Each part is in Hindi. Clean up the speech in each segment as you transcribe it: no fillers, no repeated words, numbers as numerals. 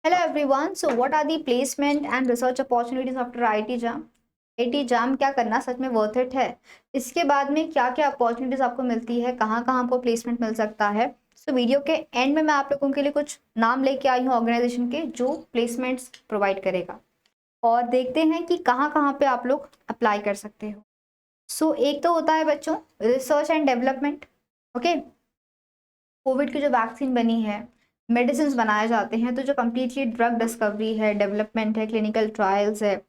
Hello everyone. So what are the placement and research opportunities after IIT JAM? IIT JAM क्या करना सच में वर्थ इट है? इसके बाद में क्या क्या अपॉर्चुनिटीज आपको मिलती है, कहाँ कहाँ आपको प्लेसमेंट मिल सकता है? सो वीडियो के एंड में मैं आप लोगों के लिए कुछ नाम लेके आई हूँ ऑर्गेनाइजेशन के जो प्लेसमेंट्स प्रोवाइड करेगा और देखते हैं कि कहाँ कहाँ पे आप लोग अप्लाई कर सकते हो। सो एक तो होता है बच्चों research and development. Okay, Covid की जो वैक्सीन बनी है, मेडिसिन बनाए जाते हैं, तो जो कम्प्लीटली ड्रग डिस्कवरी है, डेवलपमेंट है, क्लिनिकल ट्रायल्स है,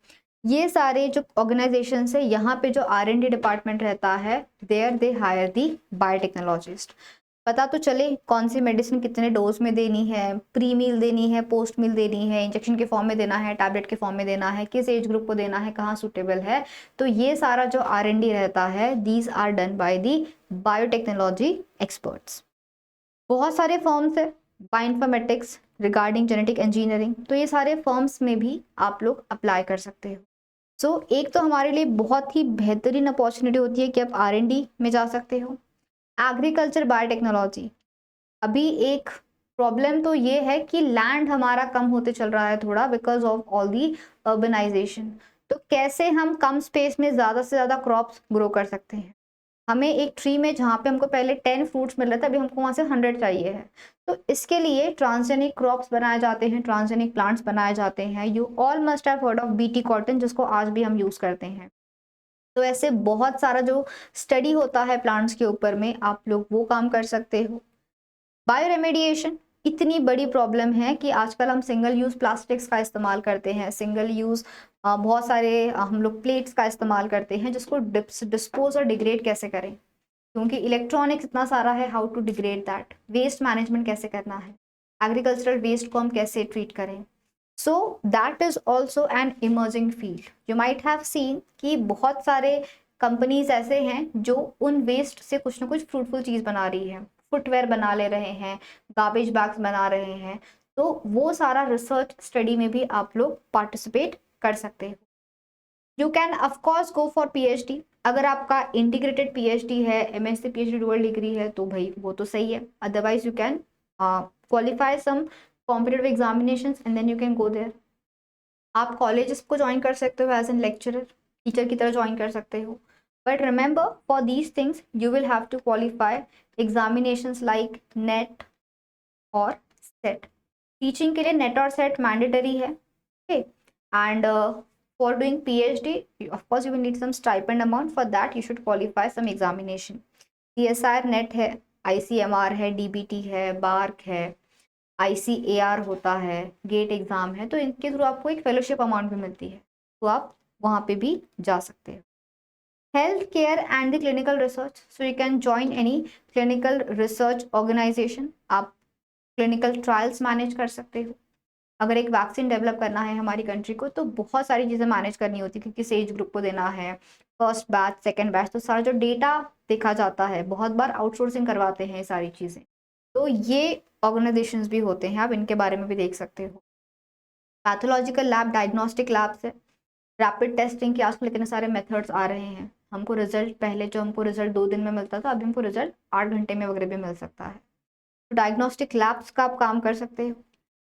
ये सारे जो ऑर्गेनाइजेशन है यहाँ पे जो R&D डिपार्टमेंट रहता है, there they hire the biotechnologist. पता तो चले कौन सी मेडिसिन कितने डोज में देनी है, प्री मील देनी है, पोस्ट मील देनी है, इंजेक्शन के फॉर्म में देना है, टैबलेट के फॉर्म में देना है, किस एज ग्रुप को देना है, कहाँ सुटेबल है। तो ये सारा जो R&D रहता है, these are done by the biotechnology experts. बहुत सारे फर्म्स है बायोइन्फॉर्मेटिक्स रिगार्डिंग जेनेटिक इंजीनियरिंग, तो ये सारे फर्म्स में भी आप लोग अप्लाई कर सकते हो। एक तो हमारे लिए बहुत ही बेहतरीन अपॉर्चुनिटी होती है कि आप R&D में जा सकते हो। एग्रीकल्चर बायोटेक्नोलॉजी, अभी एक प्रॉब्लम तो ये है कि लैंड हमारा कम होते चल रहा है थोड़ा because of all the urbanisation. तो कैसे हम कम स्पेस में ज़्यादा से ज़्यादा क्रॉप्स ग्रो कर सकते हैं। हमें एक ट्री में जहाँ पे हमको पहले 10 फ्रूट्स मिल रहे थे, अभी हमको वहाँ से 100 चाहिए है। तो इसके लिए ट्रांसजेनिक क्रॉप्स बनाए जाते हैं, ट्रांसजेनिक प्लांट्स बनाए जाते हैं। You all must have heard of BT cotton, जिसको आज भी हम यूज करते हैं। तो ऐसे बहुत सारा जो स्टडी होता है प्लांट्स के ऊपर में, आप लोग वो काम कर सकते हो। बायो रेमेडिएशन इतनी बड़ी प्रॉब्लम है कि आजकल हम सिंगल यूज प्लास्टिक्स का इस्तेमाल करते हैं, सिंगल यूज बहुत सारे हम लोग प्लेट्स का इस्तेमाल करते हैं, जिसको डिस्पोज और डिग्रेड कैसे करें, क्योंकि इलेक्ट्रॉनिक्स इतना सारा है। How to degrade that, waste management कैसे करना है, एग्रीकल्चरल वेस्ट को हम कैसे ट्रीट करें। So that is also an emerging field. You might have seen कि बहुत सारे कंपनीज ऐसे हैं जो उन वेस्ट से कुछ ना कुछ फ्रूटफुल चीज बना रही है, फुटवेयर बना ले रहे हैं, गार्बेज बैग्स बना रहे हैं। तो वो सारा रिसर्च स्टडी में भी आप लोग पार्टिसिपेट कर सकते हो। You can of course go for PhD। अगर आपका इंटीग्रेटेड PhD है, MSc PhD डुअल डिग्री है, तो भाई वो तो सही है। Otherwise you can qualify some competitive examinations and then you can go there. आप कॉलेजेस को ज्वाइन कर सकते हो एज एन लेक्चरर, टीचर की तरह ज्वाइन कर सकते हो। But remember for these things you will have to qualify examinations like NET और सेट। टीचिंग के लिए नेट और सेट मैंडेटरी है। Okay, and for doing PhD, of course you will need some stipend amount. For that you should qualify some examination. CSIR net है, ICMR है, DBT है, बार्क है, ICAR होता है, गेट एग्जाम है। तो इनके थ्रू आपको एक फेलोशिप अमाउंट भी मिलती है, तो आप वहाँ पे भी जा सकते हो। Health care and the clinical research, so you can join any clinical research organisation. आप क्लिनिकल ट्रायल्स मैनेज कर सकते हो। अगर एक वैक्सीन डेवलप करना है हमारी कंट्री को, तो बहुत सारी चीज़ें मैनेज करनी होती है कि किस एज ग्रुप को देना है, फर्स्ट बैच, सेकंड बैच। तो सारा जो डेटा देखा जाता है, बहुत बार आउटसोर्सिंग करवाते हैं ये सारी चीज़ें। तो ये ऑर्गेनाइजेशंस भी होते हैं, आप इनके बारे में भी देख सकते हो। पैथोलॉजिकल लैब, डायग्नोस्टिक लैब से रैपिड टेस्टिंग के आजकल इतने सारे मेथड्स आ रहे हैं। हमको रिजल्ट पहले जो हमको रिजल्ट 2 दिन में मिलता था, अभी हमको रिजल्ट 8 घंटे में वगैरह भी मिल सकता है। तो डायग्नोस्टिक लैब्स का आप काम कर सकते हो।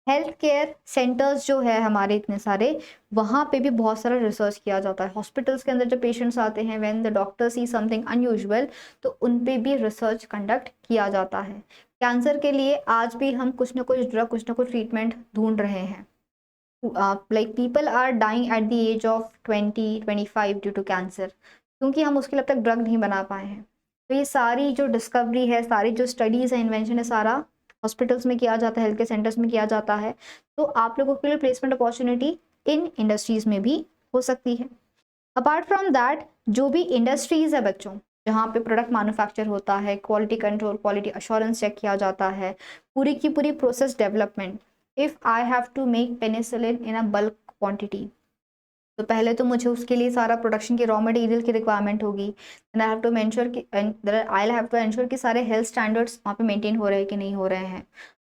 हेल्थ केयर सेंटर्स जो है हमारे इतने सारे, वहाँ पे भी बहुत सारा रिसर्च किया जाता है। हॉस्पिटल्स के अंदर जो पेशेंट्स आते हैं, when the doctor see something unusual, तो उन पे भी रिसर्च कंडक्ट किया जाता है। कैंसर के लिए आज भी हम कुछ ना कुछ ड्रग, कुछ ना कुछ ट्रीटमेंट ढूंढ रहे हैं। Like people are dying at the age of 20-25 due to cancer, क्योंकि हम उसके लिए अब तक ड्रग नहीं बना पाए हैं। तो ये सारी जो डिस्कवरी है, सारी जो स्टडीज़ है, इन्वेंशन है, सारा हॉस्पिटल्स में किया जाता है, हेल्थ केयर सेंटर्स में किया जाता है। तो आप लोगों के लिए प्लेसमेंट अपॉर्चुनिटी इन इंडस्ट्रीज में भी हो सकती है। अपार्ट फ्रॉम दैट, जो भी इंडस्ट्रीज है बच्चों, जहाँ पे प्रोडक्ट मैन्युफैक्चर होता है, quality control, quality assurance check किया जाता है, पूरी की पूरी process development. If I have to make penicillin in a bulk quantity, तो पहले तो मुझे उसके लिए सारा प्रोडक्शन की रॉ मटेरियल की रिक्वायरमेंट होगी। Then I have to ensure कि आई हैव टू एंश्योर कि सारे हेल्थ स्टैंडर्ड्स वहाँ पे मेंटेन हो रहे हैं कि नहीं हो रहे हैं।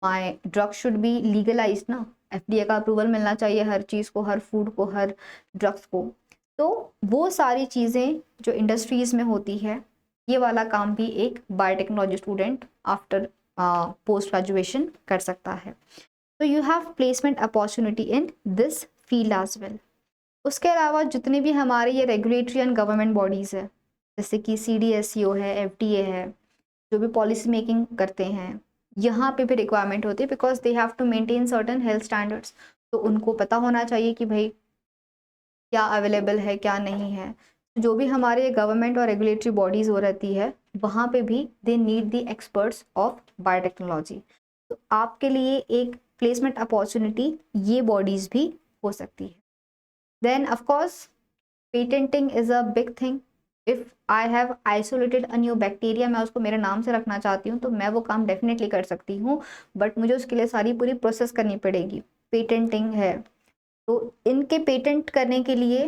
My drug should be legalised ना, FDA का अप्रूवल मिलना चाहिए हर चीज़ को, हर फूड को, हर ड्रग्स को। तो वो सारी चीज़ें जो इंडस्ट्रीज़ में होती है, ये वाला काम भी एक biotechnology student after post graduation कर सकता है। तो you have placement opportunity in this field as well. उसके अलावा जितने भी हमारे ये रेगुलेटरी एंड गवर्नमेंट बॉडीज़ है, जैसे कि CDSCO है, FDA है, जो भी पॉलिसी मेकिंग करते हैं, यहाँ पे भी रिक्वायरमेंट होती है, because they have to maintain certain health standards. तो उनको पता होना चाहिए कि भाई क्या अवेलेबल है क्या नहीं है। जो भी हमारे गवर्नमेंट और रेगुलेटरी बॉडीज़ हो रहती है, वहाँ पे भी they need the experts of biotechnology. तो आपके लिए एक प्लेसमेंट अपॉर्चुनिटी ये बॉडीज़ भी हो सकती है। Then of course patenting is a big thing. If I have isolated a new bacteria, मैं उसको मेरे नाम से रखना चाहती हूँ, तो मैं वो काम डेफिनेटली कर सकती हूँ, बट मुझे उसके लिए सारी पूरी प्रोसेस करनी पड़ेगी। पेटेंटिंग है, तो इनके पेटेंट करने के लिए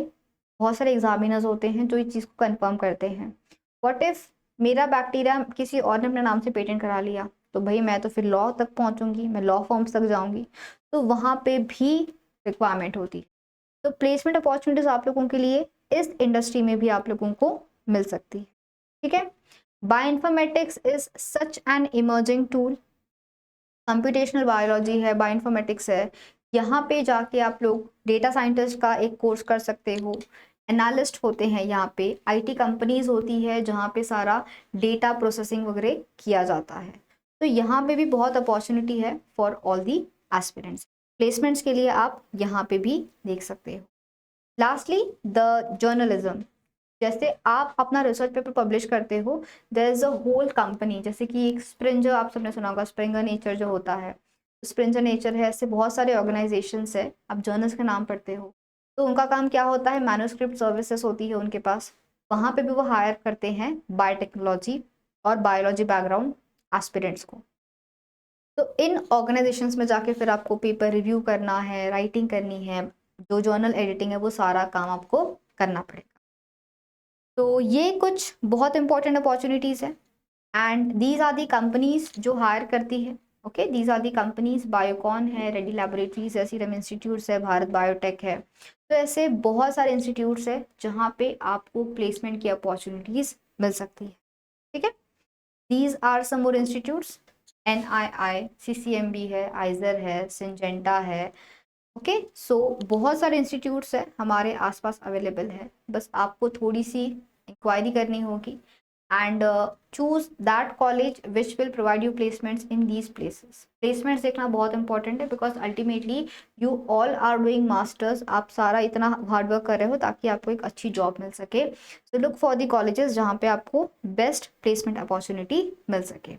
बहुत सारे एग्जामिनर्स होते हैं जो इस चीज़ को कंफर्म करते हैं। व्हाट इफ़ मेरा बैक्टीरिया किसी और ने अपने नाम से पेटेंट करा लिया, तो भाई मैं तो फिर लॉ तक पहुंचूंगी, मैं लॉ फॉर्म्स तक जाऊंगी, तो वहाँ पे भी रिक्वायरमेंट होती है। तो प्लेसमेंट अपॉर्चुनिटीज आप लोगों के लिए इस इंडस्ट्री में भी आप लोगों को मिल सकती है। ठीक है, bioinformatics is such an emerging tool. Computational biology है, बायोइन्फॉर्मेटिक्स है, यहाँ पे जाके आप लोग डेटा साइंटिस्ट का एक कोर्स कर सकते हो। एनालिस्ट होते हैं यहाँ पे, IT कंपनीज होती है जहाँ पे सारा डेटा प्रोसेसिंग वगैरह किया जाता है। तो यहाँ पे भी बहुत अपॉर्चुनिटी है for all the aspirants. Placements के लिए आप यहाँ पे भी देख सकते हो। लास्टली द जर्नलिज्म, जैसे आप अपना रिसर्च पेपर पब्लिश करते हो, there is a whole company, जैसे कि एक स्प्रिंजर, आप सबने सुना होगा स्प्रिंगर नेचर जो होता है, स्प्रिंजर नेचर है, ऐसे बहुत सारे ऑर्गेनाइजेशंस है, आप जर्नल्स के नाम पढ़ते हो, तो उनका काम क्या होता है, मैन्युस्क्रिप्ट सर्विसेज होती है उनके पास, वहाँ पे भी वो हायर करते हैं बायोटेक्नोलॉजी और बायोलॉजी बैकग्राउंड एस्पिरेंट्स को। तो इन ऑर्गेनाइजेशंस में जाके फिर आपको पेपर रिव्यू करना है, राइटिंग करनी है, जो जर्नल एडिटिंग है, वो सारा काम आपको करना पड़ेगा। तो ये कुछ बहुत इंपॉर्टेंट अपॉर्चुनिटीज़ है, and these are the companies जो हायर करती है। Okay, these are the companies, Biocon है, रेडी लैबोरेटरीज है, सीरम इंस्टीट्यूट्स है, भारत बायोटेक है। तो ऐसे बहुत सारे इंस्टीट्यूट्स है जहाँ पे आपको प्लेसमेंट की अपॉर्चुनिटीज़ मिल सकती है। ठीक है, these are some more institutes, NII, CCMB है, आइजर है, सिंजेंटा है। ओके, सो बहुत सारे इंस्टीट्यूट्स है हमारे आसपास अवेलेबल है, बस आपको थोड़ी सी इंक्वायरी करनी होगी and choose that college which will provide you placements in these places. Placements देखना बहुत इंपॉर्टेंट है, because ultimately you all are doing masters, आप सारा इतना हार्डवर्क कर रहे हो ताकि आपको एक अच्छी जॉब मिल सके। So look for the colleges जहाँ पे आपको बेस्ट प्लेसमेंट अपॉर्चुनिटी मिल सके।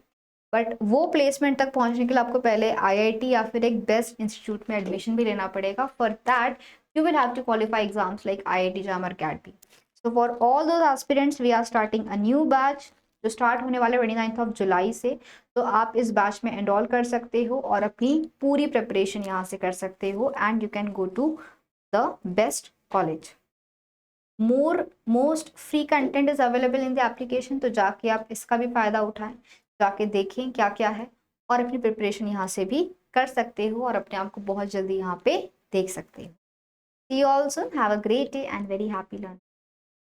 बट वो प्लेसमेंट तक पहुंचने के लिए आपको पहले IIT या फिर एक बेस्ट इंस्टीट्यूट में एडमिशन भी लेना पड़ेगा। For that you will have to qualify exams like IIT JAM और CAT भी। So for all those aspirants we are starting a new batch जो स्टार्ट होने वाले 29 जुलाई से। तो आप इस बैच में एनरोल कर सकते हो और अपनी पूरी प्रिपरेशन यहाँ से कर सकते हो, and you can go to the best college. Most free content is available in the application, तो जाके आप इसका भी फायदा उठाएं, जाके देखें क्या क्या है, और अपनी प्रिपरेशन यहाँ से भी कर सकते हो और अपने आप को बहुत जल्दी यहाँ पे देख सकते हो। See you all soon, have a great day and very happy learning.